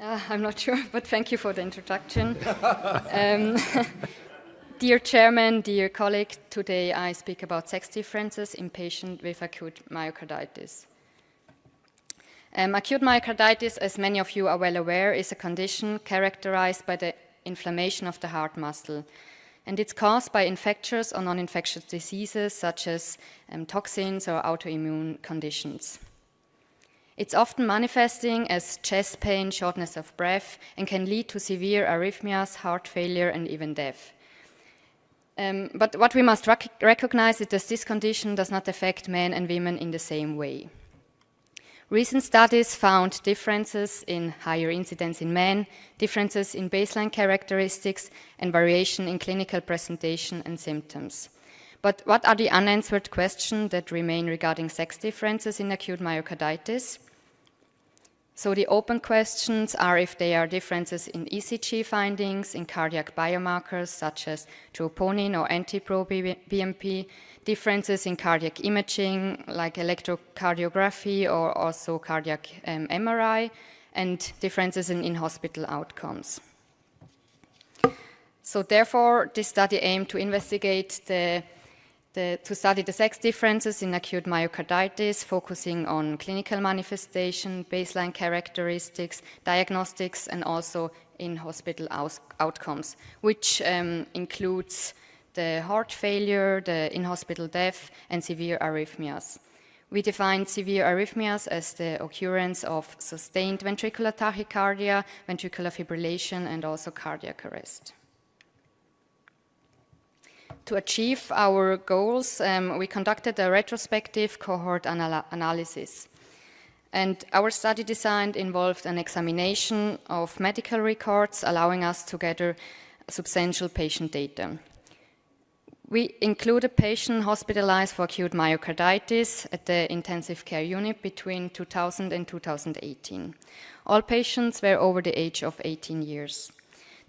I'm not sure, but thank you for the introduction. Dear Chairman, dear colleague, today I speak about sex differences in patients with acute myocarditis. Acute myocarditis, as many of you are well aware, is a condition characterized by the inflammation of the heart muscle. And it's caused by infectious or non-infectious diseases such as toxins or autoimmune conditions. It's often manifesting as chest pain, shortness of breath, and can lead to severe arrhythmias, heart failure, and even death. But what we must recognize is that this condition does not affect men and women in the same way. Recent studies found differences in higher incidence in men, differences in baseline characteristics, and variation in clinical presentation and symptoms. But what are the unanswered questions that remain regarding sex differences in acute myocarditis? So the open questions are if there are differences in ECG findings, in cardiac biomarkers such as troponin or NT-proBNP, differences in cardiac imaging like electrocardiography or also cardiac MRI, and differences in in-hospital outcomes. So therefore, this study aimed to investigate to study the sex differences in acute myocarditis, focusing on clinical manifestation, baseline characteristics, diagnostics, and also in-hospital outcomes, which includes the heart failure, the in-hospital death, and severe arrhythmias. We define severe arrhythmias as the occurrence of sustained ventricular tachycardia, ventricular fibrillation, and also cardiac arrest. To achieve our goals, we conducted a retrospective cohort analysis. And our study design involved an examination of medical records, allowing us to gather substantial patient data. We include a patient hospitalized for acute myocarditis at the intensive care unit between 2000 and 2018. All patients were over the age of 18 years.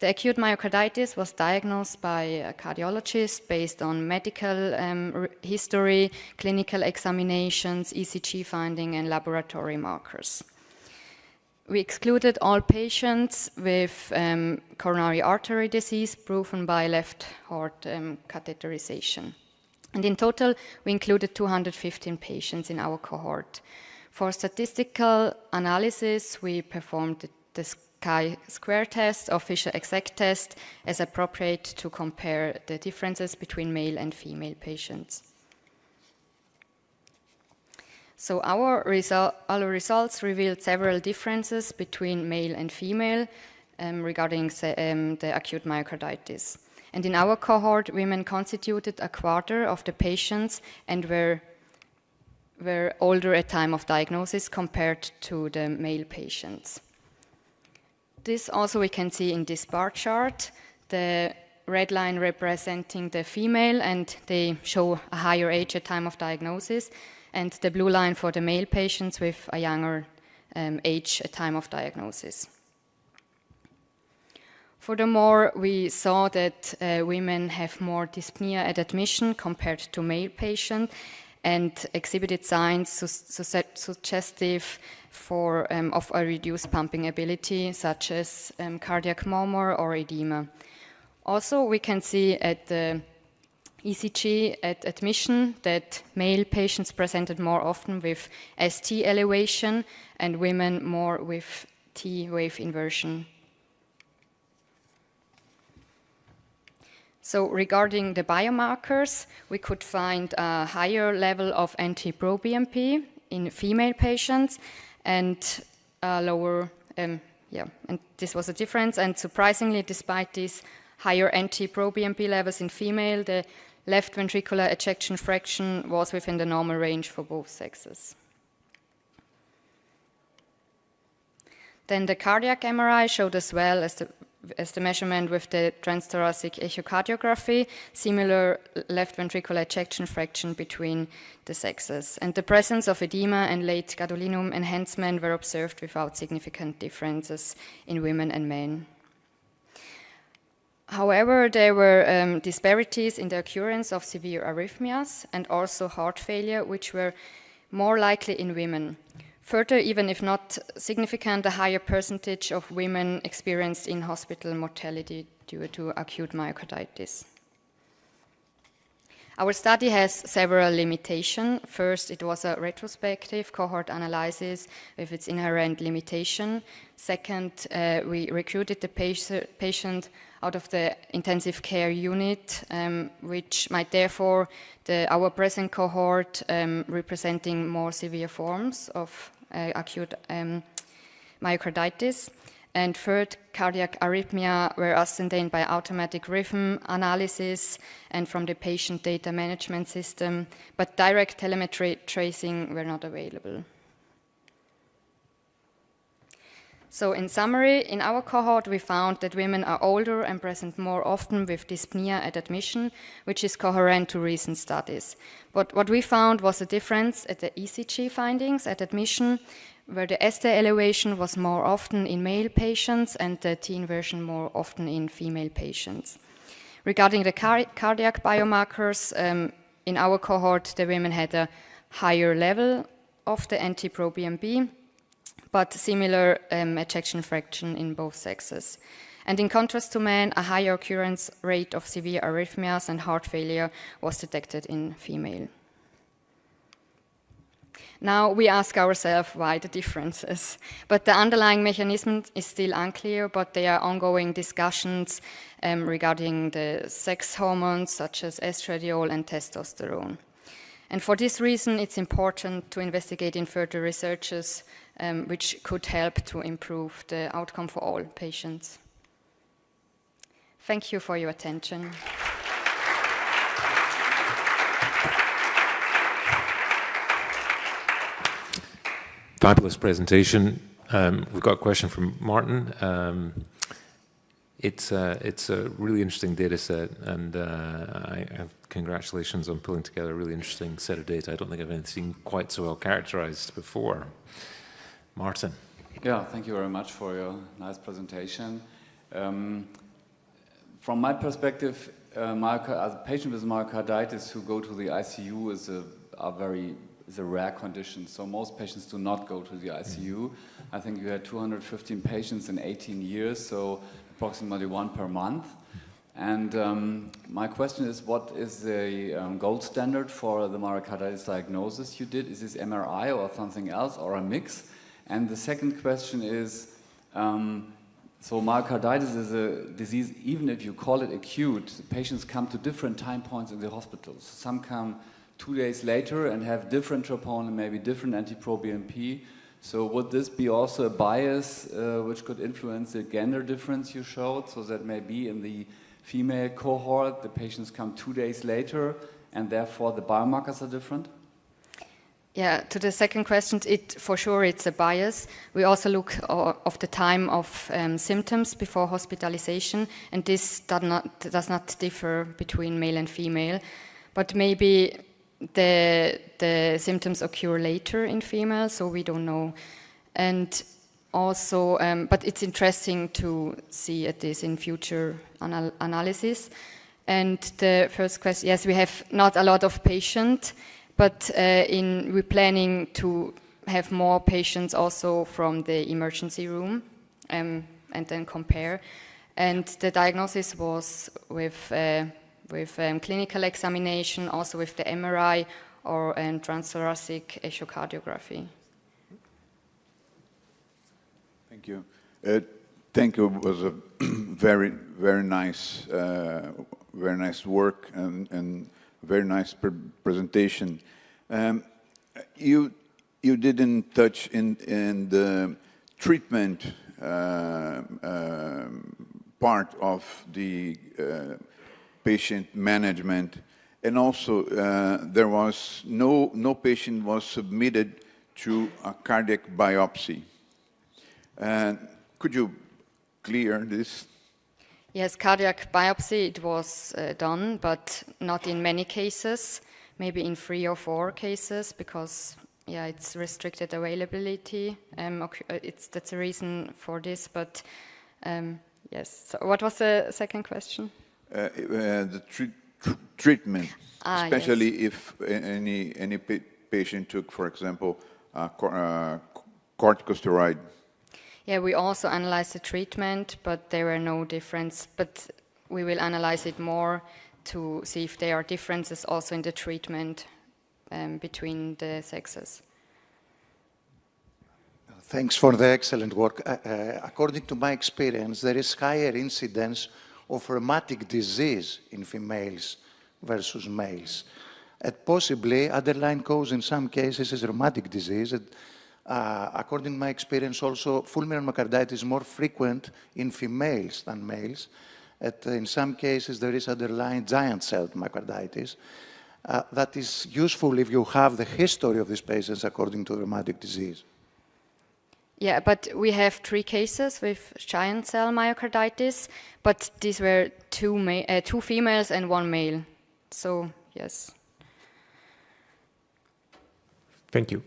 The acute myocarditis was diagnosed by a cardiologist based on medical history, clinical examinations, ECG finding, and laboratory markers. We excluded all patients with coronary artery disease proven by left heart catheterization. And in total, we included 215 patients in our cohort. For statistical analysis, we performed the chi-square test or Fisher-Exact test as appropriate to compare the differences between male and female patients. So our results revealed several differences between male and female regarding the acute myocarditis. And in our cohort, women constituted a quarter of the patients and were older at time of diagnosis compared to the male patients. This also we can see in this bar chart, the red line representing the female, and they show a higher age at time of diagnosis, and the blue line for the male patients with a younger age at time of diagnosis. Furthermore, we saw that women have more dyspnea at admission compared to male patients and exhibited signs suggestive of a reduced pumping ability, such as cardiac murmur or edema. Also, we can see at the ECG at admission that male patients presented more often with ST elevation and women more with T wave inversion. So regarding the biomarkers, we could find a higher level of NT-proBNP in female patients and a lower, and this was a difference. And surprisingly, despite these higher NT-proBNP levels in female, the left ventricular ejection fraction was within the normal range for both sexes. Then the cardiac MRI showed as well as the measurement with the transthoracic echocardiography, similar left ventricular ejection fraction between the sexes. And the presence of edema and late gadolinium enhancement were observed without significant differences in women and men. However, there were disparities in the occurrence of severe arrhythmias and also heart failure, which were more likely in women. Further, even if not significant, a higher percentage of women experienced in-hospital mortality due to acute myocarditis. Our study has several limitations. First, it was a retrospective cohort analysis with its inherent limitation. Second, we recruited the patient out of the intensive care unit, which might therefore, our present cohort representing more severe forms of acute myocarditis. And third, cardiac arrhythmia were ascertained by automatic rhythm analysis and from the patient data management system, but direct telemetry tracing were not available. So in summary, in our cohort, we found that women are older and present more often with dyspnea at admission, which is coherent to recent studies. But what we found was a difference at the ECG findings at admission, where the ST elevation was more often in male patients and the T inversion more often in female patients. Regarding the cardiac biomarkers, in our cohort, the women had a higher level of the NT-proBNP, but similar ejection fraction in both sexes. And in contrast to men, a higher occurrence rate of severe arrhythmias and heart failure was detected in female. Now we ask ourselves why the differences. But the underlying mechanism is still unclear, but there are ongoing discussions regarding the sex hormones such as estradiol and testosterone. And for this reason, it's important to investigate in further researches which could help to improve the outcome for all patients. Thank you for your attention. Fabulous presentation. We've got a question from Martin. It's a really interesting data set, and I have congratulations on pulling together a really interesting set of data. I don't think I've seen quite so well characterized before. Martin. Yeah, thank you very much for your nice presentation. From my perspective, as a patient with myocarditis who go to the ICU is a rare condition. So most patients do not go to the ICU. I think you had 215 patients in 18 years, so approximately one per month. And my question is, what is the gold standard for the myocarditis diagnosis you did? Is this MRI or something else or a mix? And the second question is, so myocarditis is a disease, even if you call it acute, patients come to different time points in the hospitals. Some come 2 days later and have different troponin, maybe different NT-proBNP. So would this be also a bias which could influence the gender difference you showed? So that maybe in the female cohort, the patients come 2 days later and therefore the biomarkers are different? Yeah, to the second question, for sure it's a bias. We also look of the time of symptoms before hospitalization, and this does not differ between male and female. But maybe the symptoms occur later in females, so we don't know. And also, but it's interesting to see at this in future analysis. And the first question, yes, we have not a lot of patients, but we're planning to have more patients also from the emergency room and then compare. And the diagnosis was with clinical examination, also with the MRI or transthoracic echocardiography. Thank you. Thank you. It was a very, very nice work and very nice presentation. You didn't touch in the treatment part of the patient management, and also there was no patient was submitted to a cardiac biopsy. Could you clear this? Yes, cardiac biopsy, it was done, but not in many cases, maybe in 3 or 4 cases, because yeah, it's restricted availability. That's a reason for this, but yes. So what was the second question? The treatment, especially yes. if any patient took, for example, corticosteroid. Yeah, we also analyzed the treatment, but there were no difference. But we will analyze it more to see if there are differences also in the treatment between the sexes. Thanks for the excellent work. According to my experience, there is higher incidence of rheumatic disease in females versus males. And possibly, underlying cause in some cases is rheumatic disease. And, according to my experience, also fulminant myocarditis is more frequent in females than males. In some cases, there is underlying giant cell myocarditis. That is useful if you have the history of these patients according to rheumatic disease. Yeah, but we have 3 cases with giant cell myocarditis, but these were 2 females and 1 male. So, yes. Thank you.